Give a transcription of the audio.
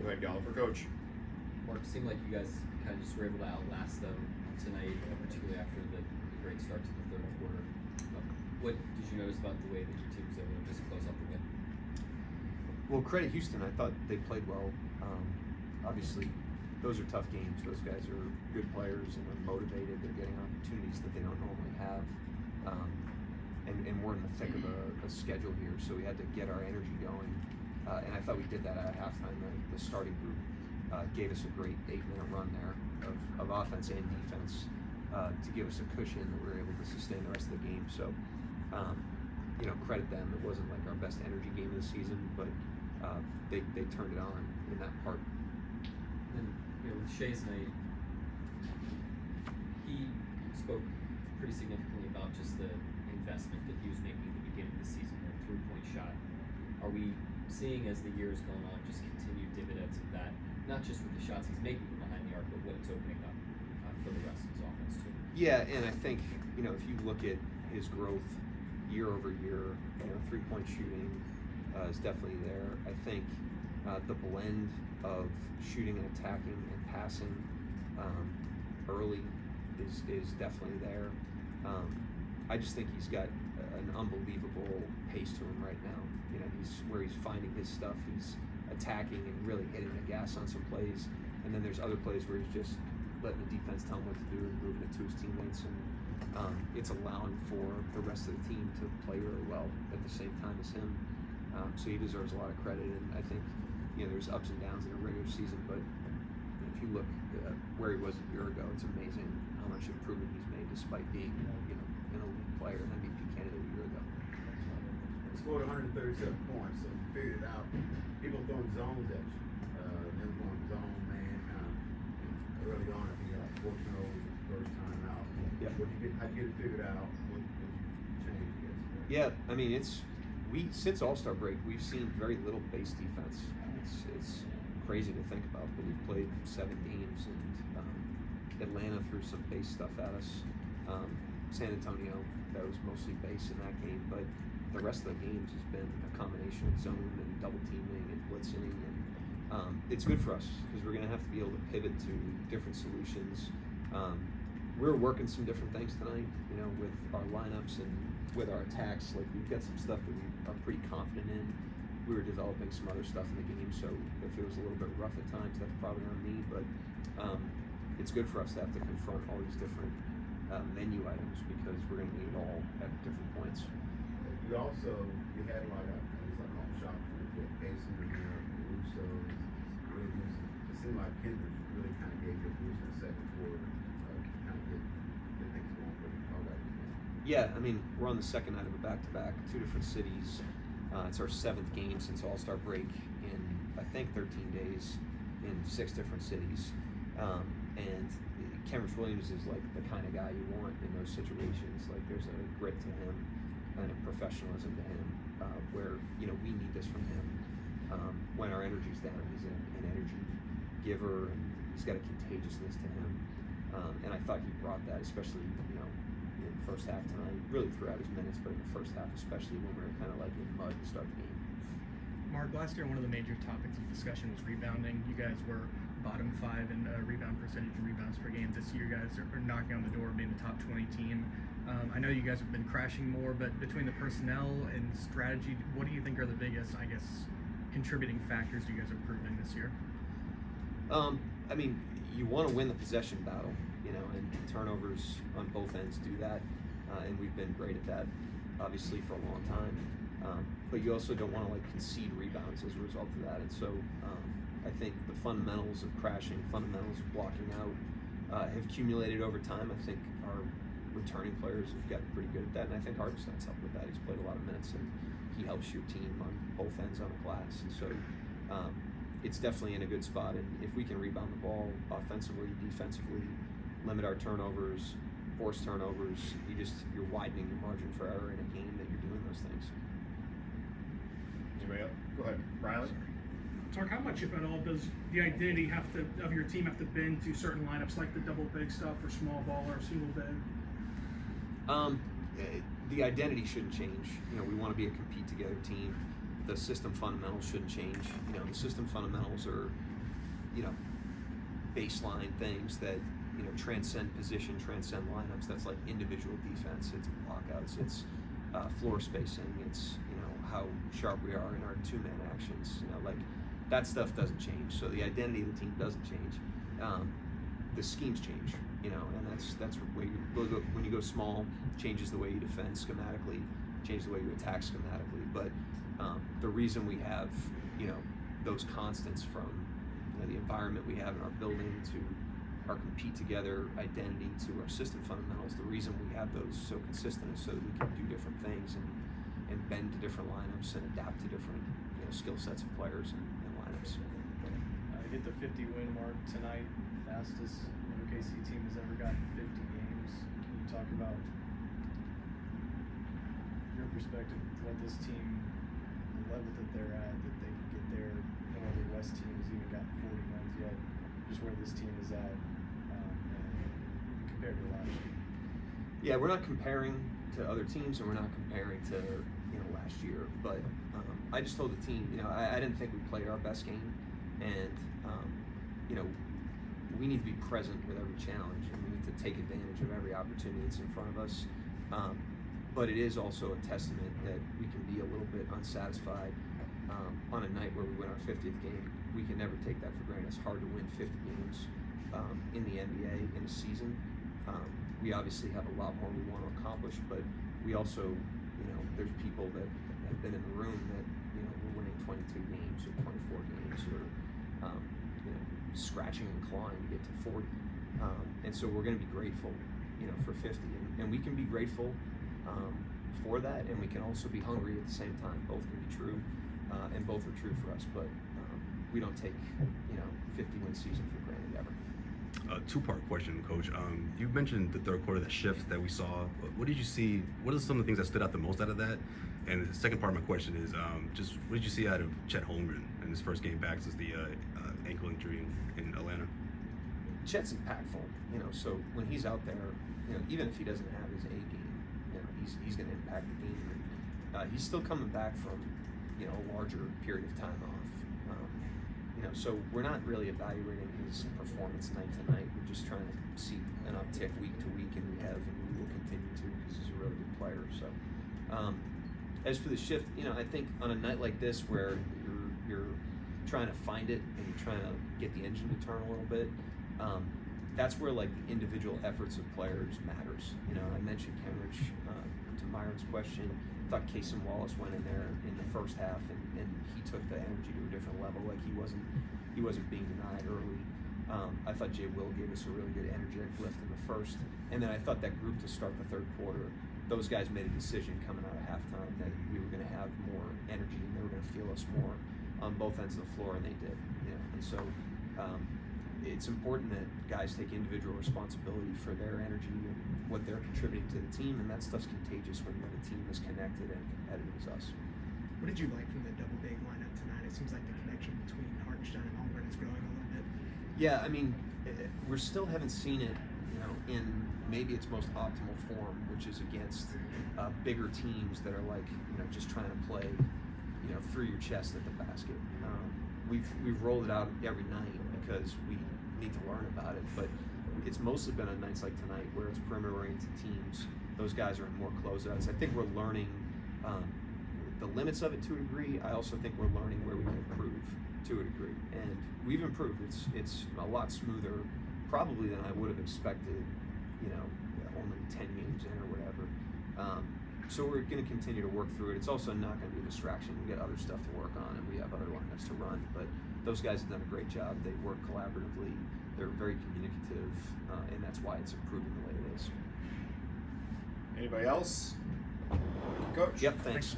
Go ahead, Golliver. Coach. Mark, it seemed like you guys kind of just were able to outlast them tonight, particularly after the great start to the third quarter. What did you notice about the way that your team was able to just close out the win? Well, credit Houston. I thought they played well. Obviously, those are tough games. Those guys are good players and they're motivated. They're getting opportunities that they don't normally have. And we're in the thick of a schedule here, so we had to get our energy going. And I thought we did that at halftime. The starting group gave us a great 8-minute run there of offense and defense to give us a cushion that we were able to sustain the rest of the game. So, credit them. It wasn't like our best energy game of the season, but they turned it on in that part. And with Shai's night, he spoke pretty significantly about just the investment that he was making at the beginning of the season, their three-point shot. Are we seeing, as the years gone on, just continued dividends of that, not just with the shots he's making from behind the arc, but what it's opening up for the rest of his offense too? Yeah, and I think, if you look at his growth year over year, three-point shooting is definitely there. I think the blend of shooting and attacking and passing early is definitely there. I just think he's got an unbelievable pace to him right now. He's finding his stuff. He's attacking and really hitting the gas on some plays. And then there's other plays where he's just letting the defense tell him what to do and moving it to his teammates. And it's allowing for the rest of the team to play really well at the same time as him. So he deserves a lot of credit. And I think, there's ups and downs in a regular season, but if you look where he was a year ago, it's amazing how much improvement he's made despite being, an elite player and MVP candidate a year ago. He scored 137 points, so you figured it out. People throwing zones at you. Them going zone, man, kind of early on. I think you got 4 turnovers the first time out. Yeah. How'd you get it figured out? What you changed against? Yeah, I mean, since All-Star break, we've seen very little base defense. It's crazy to think about, but we've played 7 games, and Atlanta threw some base stuff at us. San Antonio, that was mostly base in that game, but the rest of the games has been a combination of zone and double teaming and blitzing, and it's good for us because we're going to have to be able to pivot to different solutions. We're working some different things tonight, with our lineups and with our attacks. Like, we've got some stuff that we are pretty confident in. We were developing some other stuff in the game, so if it was a little bit rough at times, that's probably on me, but it's good for us to have to confront all these different menu items because we're going to need it all at different points. You had a lot of long shot with Mason and Russo. It seemed like Kendrick really kind of gave you a boost in the second quarter, kind of get things going for you. All right. Yeah, I mean, we're on the second night of a back-to-back, 2 different cities. It's our 7th game since All-Star break in, I think, 13 days in 6 different cities. And Cameron Williams is like the kind of guy you want in those situations. Like, there's a grit to him and a professionalism to him where, we need this from him. When our energy's down, he's an energy giver, and he's got a contagiousness to him. And I thought he brought that, especially, in the first half tonight, really throughout his minutes, but in the first half, especially when we were kind of like in mud to start the game. Mark, last year one of the major topics of discussion was rebounding. You guys were bottom 5 in rebound percentage and rebounds per game. This year, you guys are knocking on the door of being the top 20 team. I know you guys have been crashing more, but between the personnel and strategy, what do you think are the biggest, contributing factors you guys are improving this year? I mean, you want to win the possession battle, and turnovers on both ends do that, and we've been great at that, obviously, for a long time. But you also don't want to concede rebounds as a result of that, and so I think the fundamentals of crashing, fundamentals of blocking out have accumulated over time. I think our returning players have gotten pretty good at that, and I think Hartenstein's helped with that. He's played a lot of minutes, and he helps your team on both ends on the glass, and so it's definitely in a good spot. And if we can rebound the ball offensively, defensively, limit our turnovers, force turnovers, you're widening your margin for error in a game that you're doing those things. Anybody else? Go ahead, Riley. Mark, how much, if at all, does the identity of your team have to bend to certain lineups, like the double big stuff or small ball or single big? The identity shouldn't change. We want to be a compete together team. The system fundamentals shouldn't change. The system fundamentals are baseline things that transcend position, transcend lineups. That's like individual defense. It's blockouts. It's floor spacing. It's how sharp we are in our two-man actions. Like that stuff doesn't change. So the identity of the team doesn't change. The schemes change. And that's where when you go small, changes the way you defend schematically, changes the way you attack schematically. But the reason we have those constants from the environment we have in our building to our compete together identity to our system fundamentals, the reason we have those so consistent is so that we can do different things and bend to different lineups and adapt to different skill sets of players and lineups. Hit the 50 win mark tonight, fastest OKC team has ever gotten 50 games. Can you talk about your perspective, what this team, the level that they're at, that they can get there? No other West team has even gotten 40 wins yet. Just where this team is at and compared to last year. Yeah, we're not comparing to other teams, and we're not comparing to last year. But I just told the team, I didn't think we played our best game, and we need to be present with every challenge, and we need to take advantage of every opportunity that's in front of us. But it is also a testament that we can be a little bit unsatisfied on a night where we win our 50th game. We can never take that for granted. It's hard to win 50 games in the NBA in a season. We obviously have a lot more we want to accomplish, but we also, there's people that have been in the room that, we're winning 22 games or 24 games or, scratching and clawing to get to 40. And so we're going to be grateful, for 50. And we can be grateful for that, and we can also be hungry at the same time. Both can be true, and both are true for us. But we don't take, 50-win season for granted ever. A two-part question, Coach. You mentioned the third quarter, that shift that we saw. What did you see? What are some of the things that stood out the most out of that? And the second part of my question is, just what did you see out of Chet Holmgren in his first game back since the ankle injury in Atlanta? Chet's impactful, so when he's out there, even if he doesn't have his A game, he's going to impact the game. He's still coming back from, a larger period of time off. So we're not really evaluating his performance night to night. We're just trying to see an uptick week to week, and we will continue to, because he's a really good player. So, as for the shift, I think on a night like this where you're trying to find it and you're trying to get the engine to turn a little bit, that's where like the individual efforts of players matters. I mentioned Kenrich to Myron's question. I thought Cason Wallace went in there in the first half and he took the energy to a different level. Like he wasn't being denied early. I thought Jay Will gave us a really good energetic lift in the first, and then I thought that group to start the third quarter, those guys made a decision coming out of halftime that we were going to have more energy and they were going to feel us more on both ends of the floor, and they did. And so it's important that guys take individual responsibility for their energy and what they're contributing to the team, and that stuff's contagious when you have a team as connected and competitive as us. What did you like from the double big lineup tonight? It seems like the connection between Hartenstein and Holmgren is growing a little bit. Yeah, I mean, we still haven't seen it, in maybe its most optimal form, which is against bigger teams that are like, just trying to play, through your chest at the basket. We've rolled it out every night because we need to learn about it, but it's mostly been on nights like tonight where it's perimeter-oriented teams. Those guys are in more closeouts. I think we're learning the limits of it to a degree. I also think we're learning where we can improve to a degree, and we've improved. It's a lot smoother probably than I would have expected, only 10 games in or whatever. So we're going to continue to work through it. It's also not going to be a distraction. We got other stuff to work on, and we have other lineups to run, but those guys have done a great job. They work collaboratively. They're very communicative, and that's why it's improving the way it is. Anybody else? Coach? Yep, thanks.